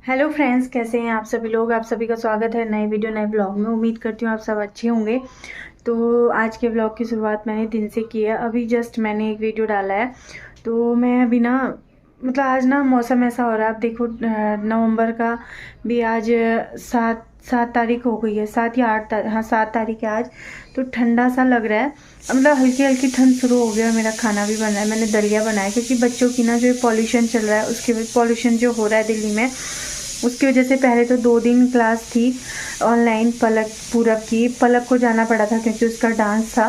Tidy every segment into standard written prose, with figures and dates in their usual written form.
Hello friends, कैसे हैं आप सभी लोग। आप सभी का स्वागत है नए वीडियो नए ब्लॉग में। उम्मीद करती हूँ आप सब अच्छे होंगे। तो आज के ब्लॉग की शुरुआत मैंने दिन से की है। अभी जस्ट मैंने एक वीडियो डाला है। तो मैं अभी ना मतलब आज ना मौसम ऐसा हो रहा है। आप देखो नवंबर का भी आज 7 तारीख हो गई है। 7 या 8 तारीख, हाँ 7 तारीख है आज। तो ठंडा सा लग रहा है, मतलब हल्की हल्की ठंड शुरू हो गया। मेरा खाना भी बना है, मैंने दलिया बनाया क्योंकि बच्चों की ना जो पॉल्यूशन चल रहा है उसके पॉल्यूशन जो हो रहा है दिल्ली में, उसकी वजह से पहले तो 2 दिन क्लास थी ऑनलाइन। पूरब की पलक को जाना पड़ा था क्योंकि उसका डांस था।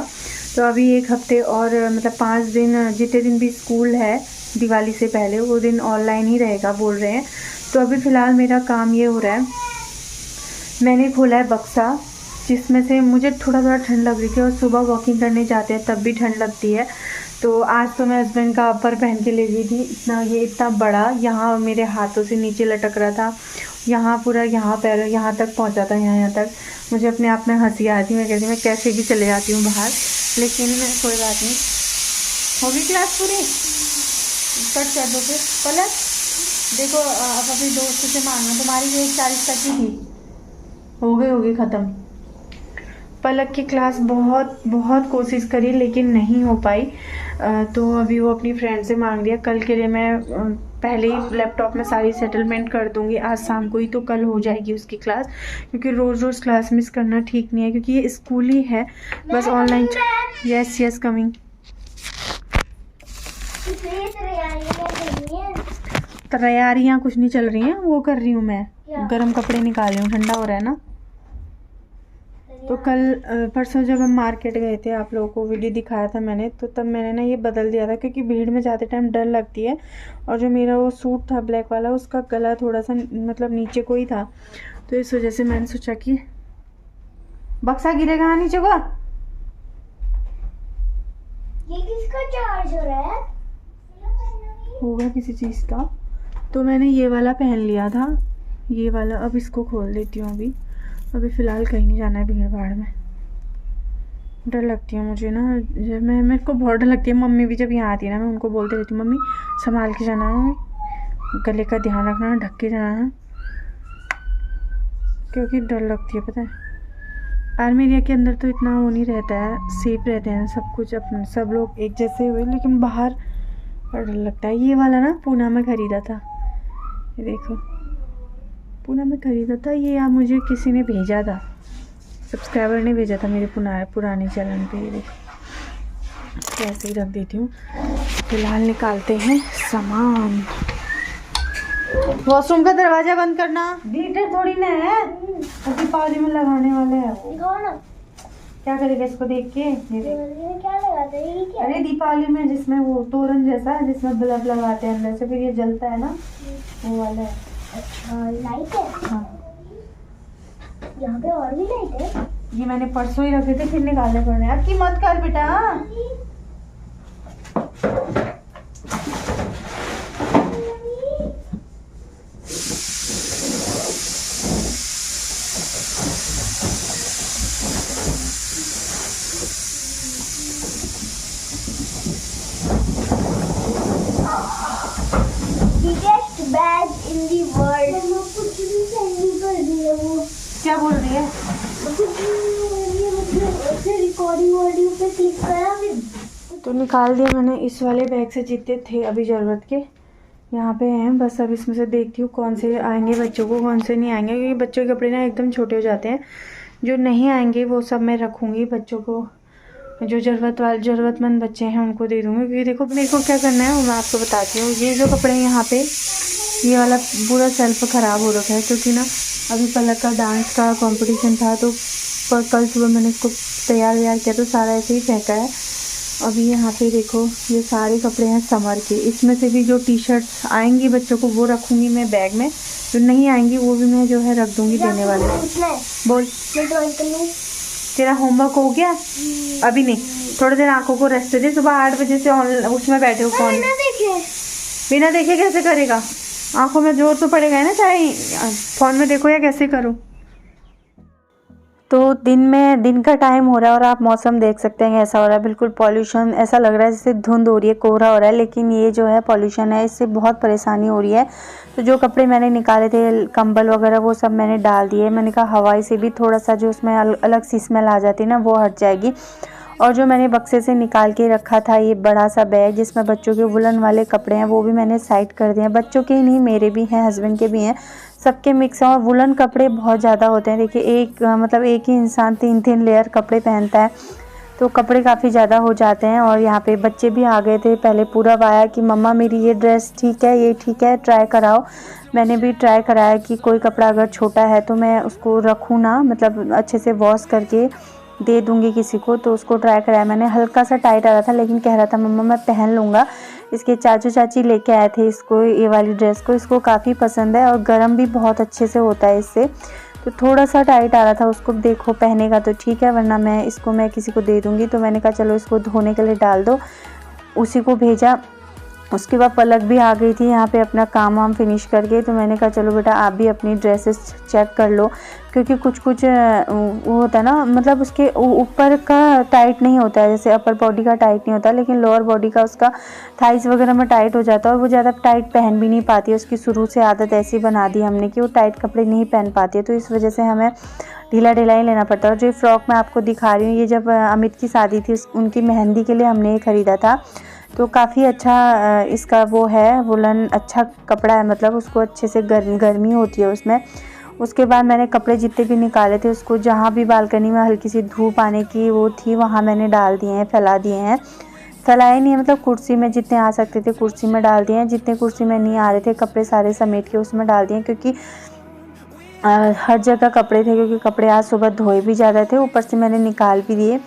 तो अभी 1 हफ्ते और मतलब 5 दिन, जितने दिन भी स्कूल है दिवाली से पहले वो दिन ऑनलाइन ही रहेगा बोल रहे हैं। तो अभी फ़िलहाल मेरा काम ये हो रहा है, मैंने खोला है बक्सा जिसमें से मुझे थोड़ा थोड़ा ठंड लग रही थी। और सुबह वॉकिंग करने जाते हैं तब भी ठंड लगती है। तो आज तो मैं हस्बैंड का अपर पहन के ले गई थी। इतना बड़ा यहाँ मेरे हाथों से नीचे लटक रहा था, यहाँ पूरा यहाँ पैर यहाँ तक पहुँचा था, यहाँ तक। मुझे अपने आप में हंसी आती, मैं कहती मैं कैसे भी चले जाती हूँ बाहर, लेकिन कोई बात नहीं। होगी क्लास पूरी, कट कर दो फिर पलक। देखो अब अपनी दोस्त से मांगना, तुम्हारी 1:40 तक ही थी, होगी ख़त्म। पलक की क्लास बहुत बहुत कोशिश करी लेकिन नहीं हो पाई। तो अभी वो अपनी फ्रेंड से मांग लिया। कल के लिए मैं पहले ही लैपटॉप में सारी सेटलमेंट कर दूंगी आज शाम को ही, तो कल हो जाएगी उसकी क्लास। क्योंकि रोज़ रोज़ क्लास मिस करना ठीक नहीं है, क्योंकि ये स्कूल ही है बस ऑनलाइन। Yes coming. तैयारियाँ कुछ नहीं चल रही हैं, वो कर रही हूँ मैं, गर्म कपड़े निकाल रही हूँ, ठंडा हो रहा है ना। तो कल परसों जब हम मार्केट गए थे, आप लोगों को वीडियो दिखाया था मैंने, तो तब मैंने ना ये बदल दिया था क्योंकि भीड़ में जाते टाइम डर लगती है। और जो मेरा वो सूट था ब्लैक वाला, उसका गला थोड़ा सा मतलब नीचे को ही था, तो इस वजह से मैंने सोचा कि बक्सा गिरेगा हाँ नीचे को। ये किसका चार्ज हो रहा है? होगा किसी चीज़ का। तो मैंने ये वाला पहन लिया था, ये वाला। अब इसको खोल देती हूँ। अभी फ़िलहाल कहीं नहीं जाना है भीड़ भाड़ में। डर लगती है मुझे ना, जब मेरे को बहुत डर लगती है। मम्मी भी जब यहाँ आती है ना, मैं उनको बोलती रहती हूँ मम्मी संभाल के जाना, मम्मी गले का ध्यान रखना, ढक के जाना, क्योंकि डर लगती है। पता है आर्मी एरिया के अंदर तो इतना वो नहीं रहता है, सेफ रहते हैं सब कुछ, अपने सब लोग एक जैसे हुए, लेकिन बाहर डर लगता है। ये वाला ना पूना में ख़रीदा था, ये देखो पूना में ख़रीदा था ये। आप मुझे किसी ने भेजा था, सब्सक्राइबर ने भेजा था मेरे पुराने चैनल पे। ये देखो ऐसे ही रख देती हूँ। फिलहाल निकालते हैं सामान। वॉशरूम का दरवाजा बंद करना, हीटर थोड़ी ना है, दीपावली में लगाने वाला है वो। क्या करेगा इसको देख के? ये क्या लगाते हैं? ये क्या? अरे दीपावली में जिसमें वो तोरण जैसा है, जिसमें बल्ब लगाते हैं अंदर से, फिर ये जलता है ना, वो वाला है। अच्छा लाइट है। हाँ यहाँ पे और भी लाइट है। ये मैंने परसों ही रखे थे, फिर निकालने पड़ रहे हैं। की मत कर बेटा। Biggest bag in the world. क्या बोल रही है? रिकॉर्डिंग पे क्लिक करा फिर तो निकाल दिया मैंने इस वाले बैग से, जितने थे अभी ज़रूरत के यहाँ पे हैं। बस अब इसमें से देखती हूँ कौन से आएंगे बच्चों को, कौन से नहीं आएंगे, क्योंकि बच्चों के कपड़े ना एकदम छोटे हो जाते हैं। जो नहीं आएंगे वो सब मैं रखूँगी, बच्चों को जो ज़रूरतमंद बच्चे हैं उनको दे दूँगी। क्योंकि देखो मेरे को क्या करना है वो मैं आपको बताती हूँ। ये जो कपड़े हैं यहाँ पे, ये वाला पूरा सेल्फ ख़राब हो रखा है क्योंकि ना अभी पलक का डांस का कंपटीशन था, तो कल सुबह मैंने इसको तैयार किया तो सारा ऐसे ही फेंका है। अभी यहाँ पे देखो ये सारे कपड़े हैं समर के, इसमें से भी जो टी शर्ट्स आएंगी बच्चों को वो रखूँगी मैं बैग में, जो नहीं आएंगी वो भी मैं जो है रख दूँगी देने वाले। बोल तेरा होमवर्क हो गया? अभी नहीं, थोड़ी देर आंखों को रेस्ट दे। सुबह 8 बजे से उसमें बैठे हो फोन, बिना देखे कैसे करेगा? आंखों में जोर तो पड़ेगा ना, चाहे फ़ोन में देखो या कैसे करो। तो दिन का टाइम हो रहा है और आप मौसम देख सकते हैं ऐसा हो रहा है, बिल्कुल पॉल्यूशन, ऐसा लग रहा है जैसे धुंध हो रही है, कोहरा हो रहा है, लेकिन ये जो है पॉल्यूशन है, इससे बहुत परेशानी हो रही है। तो जो कपड़े मैंने निकाले थे, कंबल वगैरह, वो सब मैंने डाल दिए। मैंने कहा हवाई से भी थोड़ा सा जो उसमें अलग सी स्मेल आ जाती है ना, वो हट जाएगी। और जो मैंने बक्से से निकाल के रखा था ये बड़ा सा बैग जिसमें बच्चों के वुलन वाले कपड़े हैं, वो भी मैंने साइड कर दिए हैं। बच्चों के ही नहीं, मेरे भी हैं, हस्बैंड के भी हैं, सबके मिक्स हैं। और वुलन कपड़े बहुत ज़्यादा होते हैं। देखिए एक ही इंसान 3-3 लेयर कपड़े पहनता है, तो कपड़े काफ़ी ज़्यादा हो जाते हैं। और यहाँ पे बच्चे भी आ गए थे, पहले पूरब आया कि मम्मा मेरी ये ड्रेस ठीक है, ये ठीक है, ट्राई कराओ। मैंने भी ट्राई कराया कि कोई कपड़ा अगर छोटा है तो मैं उसको रखूँ ना, मतलब अच्छे से वॉश करके दे दूँगी किसी को। तो उसको ट्राई कराया मैंने, हल्का सा टाइट आ रहा था, लेकिन कह रहा था मम्मा मैं पहन लूँगा। इसके चाचू चाची लेके आए थे इसको, ये वाली ड्रेस को, इसको काफ़ी पसंद है और गर्म भी बहुत अच्छे से होता है इससे। तो थोड़ा सा टाइट आ रहा था, उसको देखो पहनेगा तो ठीक है, वरना मैं किसी को दे दूँगी। तो मैंने कहा चलो इसको धोने के लिए डाल दो, उसी को भेजा। उसके बाद पलक भी आ गई थी यहाँ पे अपना काम वाम फिनिश करके। तो मैंने कहा चलो बेटा आप भी अपनी ड्रेसेस चेक कर लो, क्योंकि कुछ वो होता है ना, मतलब उसके ऊपर का टाइट नहीं होता है, जैसे अपर बॉडी का टाइट नहीं होता, लेकिन लोअर बॉडी का उसका थाइस वगैरह में टाइट हो जाता है। और वो ज़्यादा टाइट पहन भी नहीं पाती है, उसकी शुरू से आदत ऐसी बना दी हमने कि वो टाइट कपड़े नहीं पहन पाती है। तो इस वजह से हमें ढीला ढीला ही लेना पड़ता है। और जो फ्रॉक मैं आपको दिखा रही हूँ, ये जब अमित की शादी थी उनकी मेहंदी के लिए हमने ये ख़रीदा था। तो काफ़ी अच्छा इसका वो है, वुलन अच्छा कपड़ा है, मतलब उसको अच्छे से गर्मी होती है उसमें। उसके बाद मैंने कपड़े जितने भी निकाले थे उसको जहाँ भी बालकनी में हल्की सी धूप आने की वो थी, वहाँ मैंने डाल दिए हैं, फैला दिए हैं। फैलाए नहीं है, मतलब कुर्सी में जितने आ सकते थे कुर्सी में डाल दिए हैं, जितने कुर्सी में नहीं आ रहे थे कपड़े सारे समेट के उसमें डाल दिए, क्योंकि हर जगह कपड़े थे, क्योंकि कपड़े आज सुबह धोए भी ज़्यादा थे, ऊपर से मैंने निकाल भी दिए।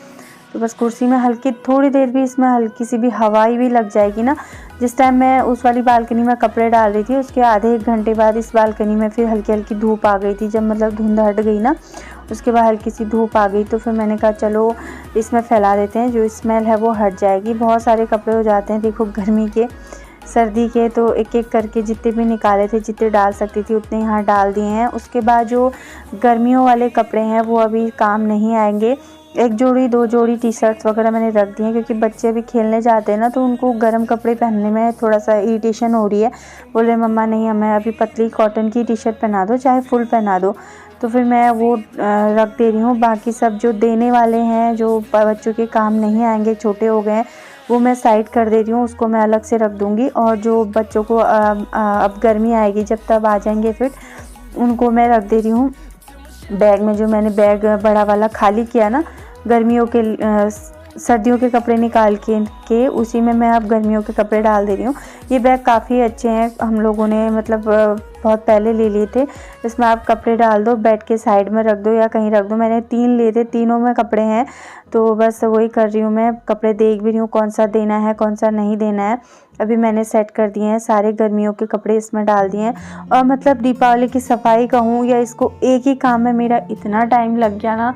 तो बस कुर्सी में हल्की थोड़ी देर भी इसमें हल्की सी भी हवाई भी लग जाएगी ना। जिस टाइम मैं उस वाली बालकनी में कपड़े डाल रही थी, उसके आधे 1 घंटे बाद इस बालकनी में फिर हल्की हल्की धूप आ गई थी। जब मतलब धुंध हट गई ना, उसके बाद हल्की सी धूप आ गई, तो फिर मैंने कहा चलो इसमें फैला देते हैं, जो स्मेल है वो हट जाएगी। बहुत सारे कपड़े हो जाते हैं देखो, गर्मी के सर्दी के। तो एक एक करके जितने भी निकाले थे, जितने डाल सकती थी उतने यहाँ डाल दिए हैं। उसके बाद जो गर्मियों वाले कपड़े हैं वो अभी काम नहीं आएंगे। 1 जोड़ी 2 जोड़ी टी शर्ट्स वगैरह मैंने रख दी हैं, क्योंकि बच्चे अभी खेलने जाते हैं ना, तो उनको गर्म कपड़े पहनने में थोड़ा सा इरिटेशन हो रही है। बोल रहे मम्मा नहीं, हमें अभी पतली कॉटन की टी शर्ट पहना दो, चाहे फुल पहना दो। तो फिर मैं वो रख दे रही हूँ। बाकी सब जो देने वाले हैं, जो बच्चों के काम नहीं आएंगे, छोटे हो गए हैं, वो मैं साइड कर दे रही हूँ, उसको मैं अलग से रख दूँगी। और जो बच्चों को अब गर्मी आएगी जब तब आ जाएंगे फिर, उनको मैं रख दे रही हूँ बैग में। जो मैंने बैग बड़ा वाला खाली किया ना, गर्मियों के सर्दियों के कपड़े निकाल के उसी में मैं अब गर्मियों के कपड़े डाल दे रही हूँ। ये बैग काफ़ी अच्छे हैं, हम लोगों ने मतलब बहुत पहले ले लिए थे। इसमें आप कपड़े डाल दो, बेड के साइड में रख दो या कहीं रख दो। मैंने 3 लिए थे, तीनों में कपड़े हैं, तो बस वही कर रही हूँ मैं। कपड़े देख भी रही हूँ कौन सा देना है कौन सा नहीं देना है। अभी मैंने सेट कर दिए हैं, सारे गर्मियों के कपड़े इसमें डाल दिए हैं। और मतलब दीपावली की सफाई कहूँ या इसको, एक ही काम में मेरा इतना टाइम लग गया ना,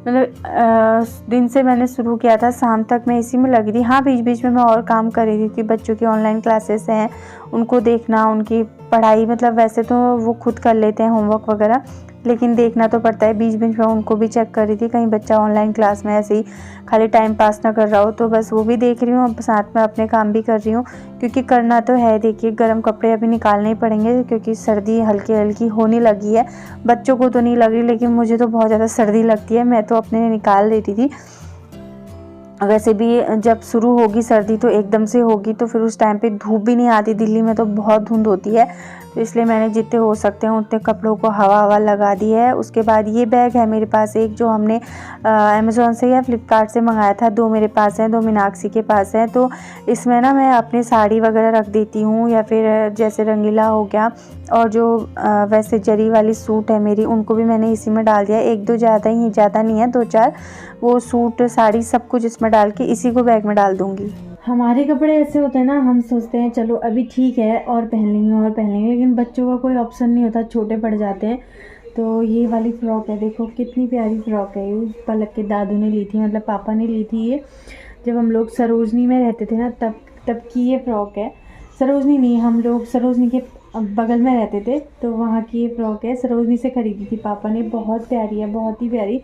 मतलब दिन से मैंने शुरू किया था, शाम तक मैं इसी में लगी थी। हाँ, बीच बीच में मैं और काम कर रही थी कि बच्चों की ऑनलाइन क्लासेस हैं, उनको देखना, उनकी पढ़ाई, मतलब वैसे तो वो खुद कर लेते हैं होमवर्क वगैरह, लेकिन देखना तो पड़ता है। बीच बीच में उनको भी चेक कर रही थी, कहीं बच्चा ऑनलाइन क्लास में ऐसे ही खाली टाइम पास ना कर रहा हो। तो बस वो भी देख रही हूँ, साथ में अपने काम भी कर रही हूँ, क्योंकि करना तो है। देखिए गर्म कपड़े अभी निकालने ही पड़ेंगे, क्योंकि सर्दी हल्की हल्की होने लगी है। बच्चों को तो नहीं लग रही, लेकिन मुझे तो बहुत ज़्यादा सर्दी लगती है। मैं तो अपने निकाल देती थी। वैसे भी जब शुरू होगी सर्दी तो एकदम से होगी, तो फिर उस टाइम पे धूप भी नहीं आती। दिल्ली में तो बहुत धुंध होती है, तो इसलिए मैंने जितने हो सकते हैं उतने कपड़ों को हवा लगा दी है। उसके बाद ये बैग है मेरे पास एक, जो हमने अमेज़ॉन से या फ्लिपकार्ट से मंगाया था। 2 मेरे पास हैं, 2 मीनाक्षी के पास हैं। तो इसमें ना मैं अपनी साड़ी वगैरह रख देती हूँ, या फिर जैसे रंगीला हो गया, और जो वैसे जरी वाली सूट है मेरी, उनको भी मैंने इसी में डाल दिया। 1-2 ज़्यादा नहीं है, 2-4 वो सूट साड़ी सब कुछ इसमें डाल के इसी को बैग में डाल दूँगी। हमारे कपड़े ऐसे होते हैं ना, हम सोचते हैं चलो अभी ठीक है और पहन लेंगे, लेकिन बच्चों का कोई ऑप्शन नहीं होता, छोटे पड़ जाते हैं। तो ये वाली फ़्रॉक है, देखो कितनी प्यारी फ़्रॉक है। ये पलक के दादू ने ली थी, मतलब पापा ने ली थी। ये जब हम लोग सरोजनी में रहते थे ना, तब की ये फ़्रॉक है। सरोजनी नहीं, हम लोग सरोजनी के बगल में रहते थे, तो वहाँ की ये फ्रॉक है, सरोजनी से ख़रीदी थी पापा ने। बहुत प्यारी है, बहुत ही प्यारी।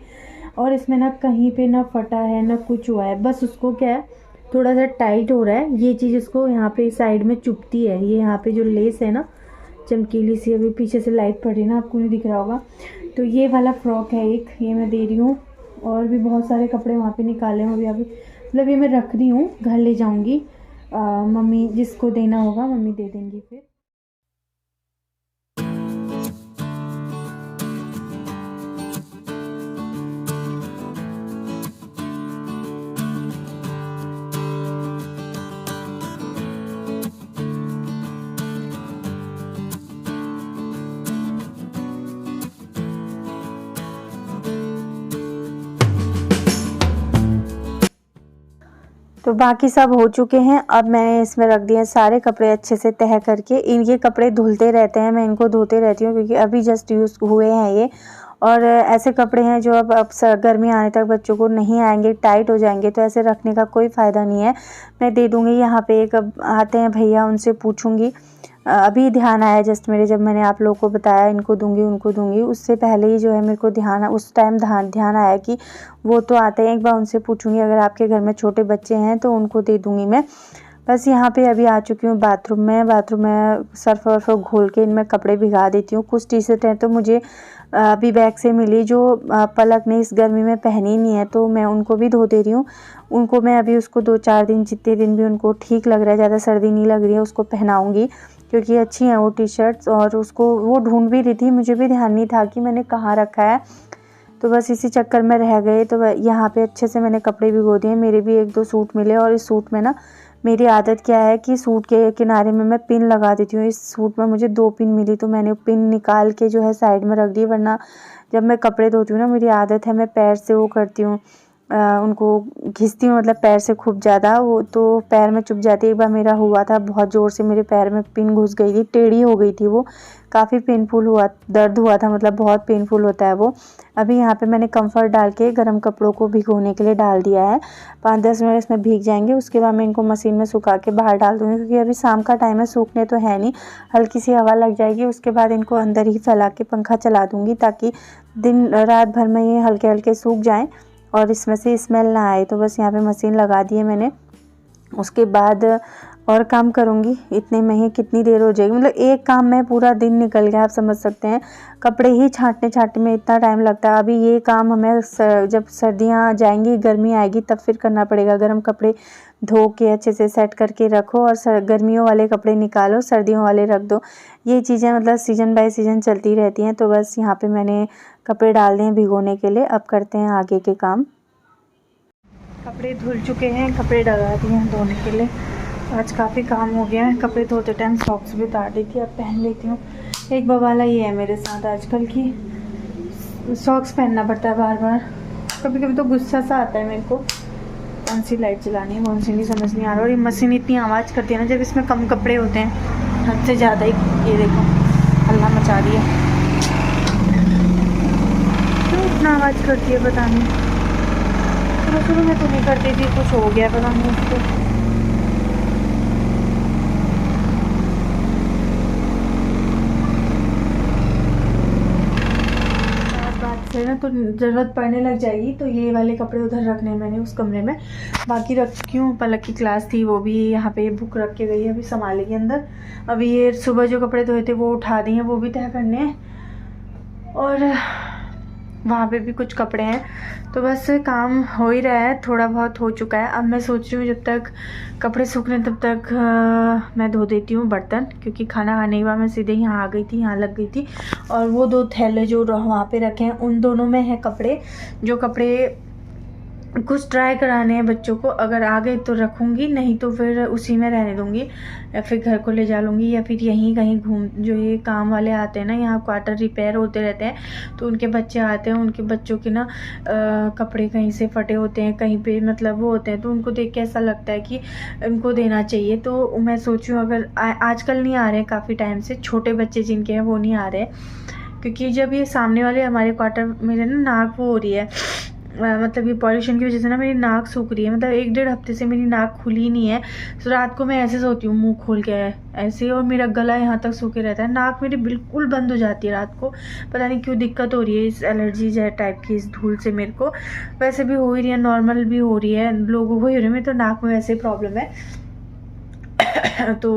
और इसमें ना कहीं पे ना फटा है ना कुछ हुआ है, बस उसको क्या है थोड़ा सा टाइट हो रहा है। ये चीज़ इसको यहाँ पे साइड में चुभती है। ये यहाँ पे जो लेस है ना चमकीली सी, अभी पीछे से लाइट पड़ रही है ना, आपको नहीं दिख रहा होगा। तो ये वाला फ़्रॉक है एक, ये मैं दे रही हूँ। और भी बहुत सारे कपड़े वहाँ पे निकाले हैं अभी मतलब ये मैं रख रही हूँ, घर ले जाऊँगी। मम्मी जिसको देना होगा मम्मी दे देंगी फिर। तो बाकी सब हो चुके हैं। अब मैंने इसमें रख दिए सारे कपड़े अच्छे से तह करके। ये कपड़े धुलते रहते हैं, मैं इनको धोते रहती हूँ क्योंकि अभी जस्ट यूज़ हुए हैं ये। और ऐसे कपड़े हैं जो अब गर्मी आने तक बच्चों को नहीं आएंगे, टाइट हो जाएंगे, तो ऐसे रखने का कोई फ़ायदा नहीं है। मैं दे दूँगी। यहाँ पे एक आते हैं भैया, उनसे पूछूँगी। अभी ध्यान आया जस्ट मेरे, जब मैंने आप लोगों को बताया इनको दूंगी उनको दूंगी, उससे पहले ही जो है मेरे को उस टाइम ध्यान आया कि वो तो आते हैं, एक बार उनसे पूछूंगी। अगर आपके घर में छोटे बच्चे हैं तो उनको दे दूंगी मैं। बस यहाँ पे अभी आ चुकी हूँ बाथरूम में सर्फ वर्फ घोल के इनमें कपड़े भिगा देती हूँ। कुछ टी शर्ट हैं तो मुझे अभी बैग से मिली, जो पलक ने इस गर्मी में पहनी नहीं है, तो मैं उनको भी धो दे रही हूँ। उनको मैं अभी उसको 2-4 दिन, जितने दिन भी उनको ठीक लग रहा है, ज़्यादा सर्दी नहीं लग रही है, उसको पहनाऊँगी क्योंकि अच्छी हैं वो टी शर्ट्स। और उसको वो ढूंढ भी रही थी, मुझे भी ध्यान नहीं था कि मैंने कहाँ रखा है, तो बस इसी चक्कर में रह गए। तो यहाँ पे अच्छे से मैंने कपड़े भिगो दिए। मेरे भी 1-2 सूट मिले, और इस सूट में ना मेरी आदत क्या है कि सूट के किनारे में मैं पिन लगा देती हूँ। इस सूट में मुझे 2 पिन मिली, तो मैंने पिन निकाल के जो है साइड में रख दी। वरना जब मैं कपड़े धोती हूँ ना, मेरी आदत है मैं पैर से वो करती हूँ, उनको घिसती हूँ, मतलब पैर से खूब ज़्यादा, वो तो पैर में चुभ जाती है। एक बार मेरा हुआ था, बहुत ज़ोर से मेरे पैर में पिन घुस गई थी, टेढ़ी हो गई थी वो, काफ़ी पेनफुल हुआ, दर्द हुआ था, मतलब बहुत पेनफुल होता है वो। अभी यहाँ पे मैंने कंफर्ट डाल के गर्म कपड़ों को भिगोने के लिए डाल दिया है। 5-10 मिनट इसमें भीग जाएंगे, उसके बाद मैं इनको मशीन में सुखा के बाहर डाल दूँगी, क्योंकि अभी शाम का टाइम है, सूखने तो है नहीं, हल्की सी हवा लग जाएगी, उसके बाद इनको अंदर ही फैला के पंखा चला दूँगी, ताकि दिन रात भर में ये हल्के हल्के सूख जाएँ और इसमें से स्मेल ना आए। तो बस यहाँ पे मशीन लगा दी है मैंने। उसके बाद और काम करूँगी, इतने में ही कितनी देर हो जाएगी, मतलब एक काम में पूरा दिन निकल गया, आप समझ सकते हैं। कपड़े ही छाँटने में इतना टाइम लगता है। अभी ये काम हमें जब सर्दियाँ जाएंगी, गर्मी आएगी, तब फिर करना पड़ेगा। गर्म कपड़े धो के अच्छे से सेट करके रखो, और गर्मियों वाले कपड़े निकालो, सर्दियों वाले रख दो। ये चीज़ें मतलब सीज़न बाय सीज़न चलती रहती हैं। तो बस यहाँ पे मैंने कपड़े डाल दिए भिगोने के लिए। अब करते हैं आगे के काम। कपड़े धुल चुके हैं, कपड़े डलवा दिए हैं धोने के लिए। आज काफ़ी काम हो गया है। कपड़े धोते टाइम सॉक्स भी उतार दी थी, अब पहन लेती हूँ। एक बवाला ये है मेरे साथ आजकल की, सॉक्स पहनना पड़ता है बार बार। कभी कभी तो गुस्सा सा आता है मेरे को, कौन सी लाइट चलानी है कौन सी नहीं, समझ नहीं आ रहा। और ये मशीन इतनी आवाज़ करती है ना, जब इसमें कम कपड़े होते हैं, हद से ज़्यादा ही। ये देखो हल्ला मचा रही है, क्यों इतना आवाज़ करती है पता नहीं। शुरू में तो नहीं करती थी, कुछ हो गया पता नहीं उसको। से ना तो ज़रूरत पड़ने लग जाएगी, तो ये वाले कपड़े उधर रखने मैंने उस कमरे में, बाकी रख चुकी हूँ। पलक की क्लास थी, वो भी यहाँ पे बुक रख के गई है, अभी संभालेगी अंदर। अभी ये सुबह जो कपड़े धोए थे वो उठा दिए हैं, वो भी तय करने हैं। और वहाँ पे भी कुछ कपड़े हैं, तो बस काम हो ही रहा है, थोड़ा बहुत हो चुका है। अब मैं सोच रही हूँ जब तक कपड़े सूख रहे हैं तब तक मैं धो देती हूँ बर्तन, क्योंकि खाना खाने के बाद मैं सीधे यहाँ आ गई थी, यहाँ लग गई थी। और वो 2 थैले जो वहाँ पे रखे हैं, उन दोनों में है कपड़े। जो कपड़े कुछ ट्राई कराने हैं बच्चों को, अगर आ गए तो रखूँगी, नहीं तो फिर उसी में रहने दूँगी, या फिर घर को ले जा लूँगी, या फिर यहीं कहीं घूम। जो ये काम वाले आते हैं ना, यहाँ क्वार्टर रिपेयर होते रहते हैं, तो उनके बच्चे आते हैं, उनके बच्चों के ना कपड़े कहीं से फटे होते हैं, कहीं पे मतलब वो होते हैं, तो उनको देख के ऐसा लगता है कि उनको देना चाहिए। तो मैं सोच रही हूँ, अगर आजकल नहीं आ रहे हैं काफ़ी टाइम से, छोटे बच्चे जिनके हैं वो नहीं आ रहे, क्योंकि जब ये सामने वाले हमारे क्वार्टर मेरे ना नाक वो हो रही है, मतलब ये पॉल्यूशन की वजह से ना मेरी नाक सूख रही है। मतलब 1-1.5 हफ्ते से मेरी नाक खुली नहीं है। तो रात को मैं ऐसे सोती हूँ मुंह खोल के ऐसे, और मेरा गला यहाँ तक सूखे रहता है। नाक मेरी बिल्कुल बंद हो जाती है रात को। पता नहीं क्यों दिक्कत हो रही है इस एलर्जी जैसे टाइप की इस धूल से मेरे को। वैसे भी हो ही रही है, नॉर्मल भी हो रही है, लोगों को ही हो रही है, तो नाक में वैसे ही प्रॉब्लम है। तो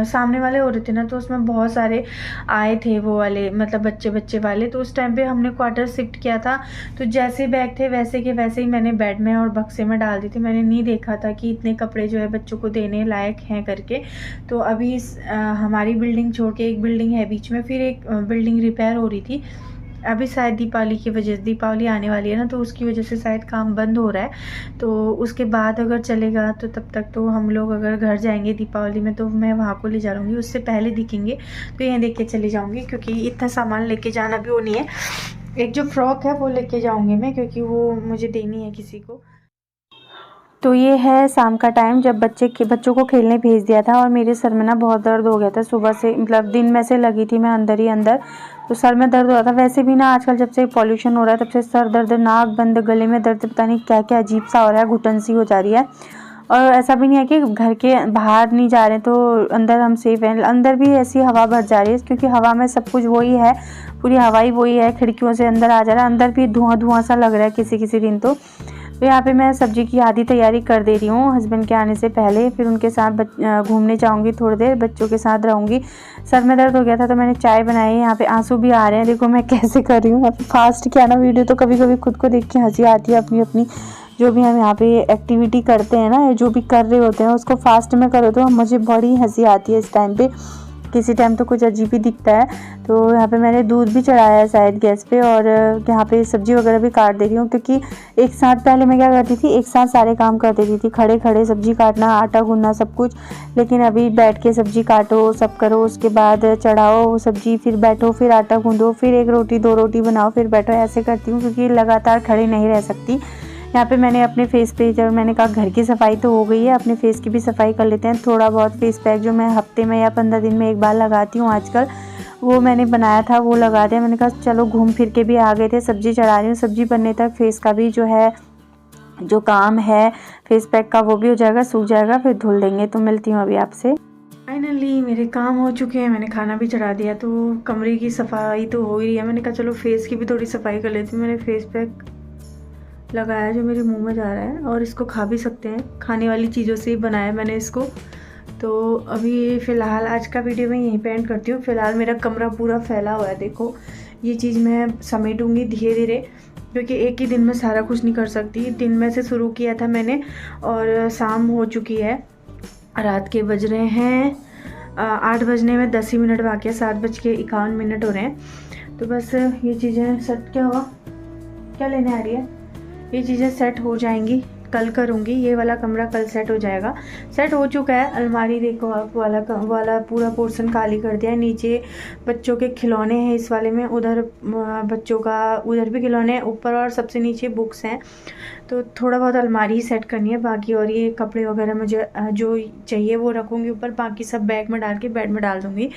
सामने वाले हो रहे थे ना, तो उसमें बहुत सारे आए थे वो वाले, मतलब बच्चे वाले। तो उस टाइम पे हमने क्वार्टर शिफ्ट किया था, तो जैसे बैग थे वैसे के वैसे ही मैंने बेड में और बक्से में डाल दी थी। मैंने नहीं देखा था कि इतने कपड़े जो है बच्चों को देने लायक हैं करके। तो अभी हमारी बिल्डिंग छोड़ के एक बिल्डिंग है बीच में, फिर एक बिल्डिंग रिपेयर हो रही थी। अभी शायद दीपावली आने वाली है ना, तो उसकी वजह से शायद काम बंद हो रहा है। तो उसके बाद अगर चलेगा तो तब तक तो हम लोग अगर घर जाएंगे दीपावली में, तो मैं वहाँ को ले जा लूँगी। उससे पहले दिखेंगे तो यहाँ देख के चली जाऊँगी, क्योंकि इतना सामान लेके जाना भी वो नहीं है। एक जो फ्रॉक है वो लेके जाऊँगी मैं, क्योंकि वो मुझे देनी है किसी को। तो ये है शाम का टाइम, जब बच्चों को खेलने भेज दिया था, और मेरे सर में ना बहुत दर्द हो गया था सुबह से। मतलब दिन में से लगी थी मैं अंदर ही अंदर, तो सर में दर्द हो रहा था। वैसे भी ना आजकल जब से पॉल्यूशन हो रहा है तब से सर दर्द, नाक बंद, गले में दर्द, पता नहीं क्या क्या अजीब सा हो रहा है, घुटन सी हो जा रही है। और ऐसा भी नहीं है कि घर के बाहर नहीं जा रहे तो अंदर हम सेफ हैं, अंदर भी ऐसी हवा भर जा रही है, क्योंकि हवा में सब कुछ वही है, पूरी हवा ही वही है, खिड़कियों से अंदर आ जा रहा है। अंदर भी धुआं सा लग रहा है किसी दिन। तो यहाँ पे मैं सब्जी की आधी तैयारी कर दे रही हूँ हस्बैंड के आने से पहले। फिर उनके साथ घूमने जाऊँगी, थोड़ी देर बच्चों के साथ रहूँगी। सर में दर्द हो गया था तो मैंने चाय बनाई। यहाँ पे आंसू भी आ रहे हैं, देखो मैं कैसे कर रही हूँ। फास्ट किया ना वीडियो, तो कभी कभी खुद को देख के हंसी आती है। अपनी जो भी हम यहाँ पे एक्टिविटी करते हैं ना, जो भी कर रहे होते हैं, उसको फास्ट में करो तो मुझे बड़ी हंसी आती है इस टाइम पे। किसी टाइम तो कुछ अजीब ही दिखता है। तो यहाँ पे मैंने दूध भी चढ़ाया है शायद गैस पे, और यहाँ पे सब्जी वगैरह भी काट दे रही हूँ, क्योंकि एक साथ पहले मैं क्या करती थी, एक साथ सारे काम कर देती थी, खड़े सब्जी काटना, आटा गूंदना, सब कुछ। लेकिन अभी बैठ के सब्जी काटो, सब करो, उसके बाद चढ़ाओ सब्जी, फिर बैठो, फिर आटा गूंदो, फिर 1 रोटी 2 रोटी बनाओ, फिर बैठो। ऐसे करती हूँ क्योंकि लगातार खड़े नहीं रह सकती। यहाँ पे मैंने अपने फेस पे, जब मैंने कहा घर की सफाई तो हो गई है, अपने फेस की भी सफाई कर लेते हैं। थोड़ा बहुत फेस पैक जो मैं हफ्ते में या 15 दिन में एक बार लगाती हूँ आजकल, वो मैंने बनाया था, वो लगा दिया। मैंने कहा चलो घूम फिर के भी आ गए थे, सब्जी चढ़ा रही हूँ। सब्जी बनने तक फेस का भी जो काम है फेस पैक का वो भी हो जाएगा, सूख जाएगा, फिर धुल देंगे। तो मिलती हूँ अभी आपसे। फाइनली मेरे काम हो चुके हैं, मैंने खाना भी चढ़ा दिया, तो कमरे की सफाई तो हो ही रही है। मैंने कहा चलो फेस की भी थोड़ी सफाई कर लेती हूँ। मैंने फेस पैक लगाया जो मेरे मुंह में जा रहा है, और इसको खा भी सकते हैं, खाने वाली चीज़ों से ही बनाया मैंने इसको। तो अभी फ़िलहाल आज का वीडियो मैं यहीं पे एंड करती हूँ। फ़िलहाल मेरा कमरा पूरा फैला हुआ है, देखो ये चीज़ मैं समेटूँगी धीरे धीरे, क्योंकि एक ही दिन में सारा कुछ नहीं कर सकती। दिन में से शुरू किया था मैंने, और शाम हो चुकी है, रात के बज रहे हैं 8 बजने में 10 ही मिनट बाकी है, 7:51 हो रहे हैं। तो बस ये चीज़ें सेट, क्या हुआ, क्या लेने आ रही है, ये चीज़ें सेट हो जाएंगी, कल करूँगी। ये वाला कमरा कल सेट हो जाएगा, सेट हो चुका है। अलमारी देखो आप, वाला पूरा पोर्शन खाली कर दिया है। नीचे बच्चों के खिलौने हैं इस वाले में, उधर बच्चों का उधर भी खिलौने हैं ऊपर, और सबसे नीचे बुक्स हैं। तो थोड़ा बहुत अलमारी ही सेट करनी है बाकी, और ये कपड़े वगैरह मुझे जो चाहिए वो रखूँगी ऊपर, बाकी सब बैग में डाल के बेड में डाल दूँगी।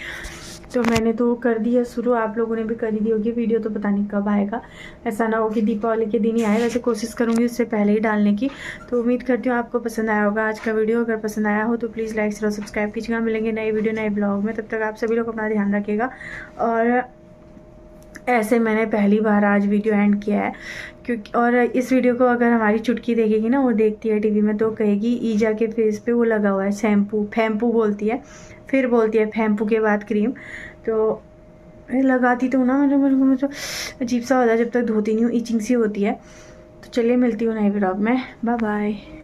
तो मैंने तो कर दी है शुरू, आप लोगों ने भी कर दी होगी। वीडियो तो पता नहीं कब आएगा, ऐसा ना हो कि दीपावली के दिन ही आए। वैसे कोशिश करूँगी उससे पहले ही डालने की। तो उम्मीद करती हूँ आपको पसंद आया होगा आज का वीडियो। अगर पसंद आया हो तो प्लीज़ लाइक शेयर और सब्सक्राइब कीजिएगा। मिलेंगे नए वीडियो नए ब्लॉग में, तब तक आप सभी लोग अपना ध्यान रखिएगा। और ऐसे मैंने पहली बार आज वीडियो एंड किया है, क्योंकि और इस वीडियो को अगर हमारी चुटकी देखेगी ना, वो देखती है टीवी में, तो कहेगी ईजा के फेस पे वो लगा हुआ है शैम्पू, फैम्पू बोलती है, फिर बोलती है फैम्पू के बाद क्रीम। तो लगाती तो ना, मेरे को अजीब सा होता है जब तक धोती नहीं हूँ, इचिंग सी होती है। तो चलिए मिलती हूँ नए व्लॉग में, बाय बाय।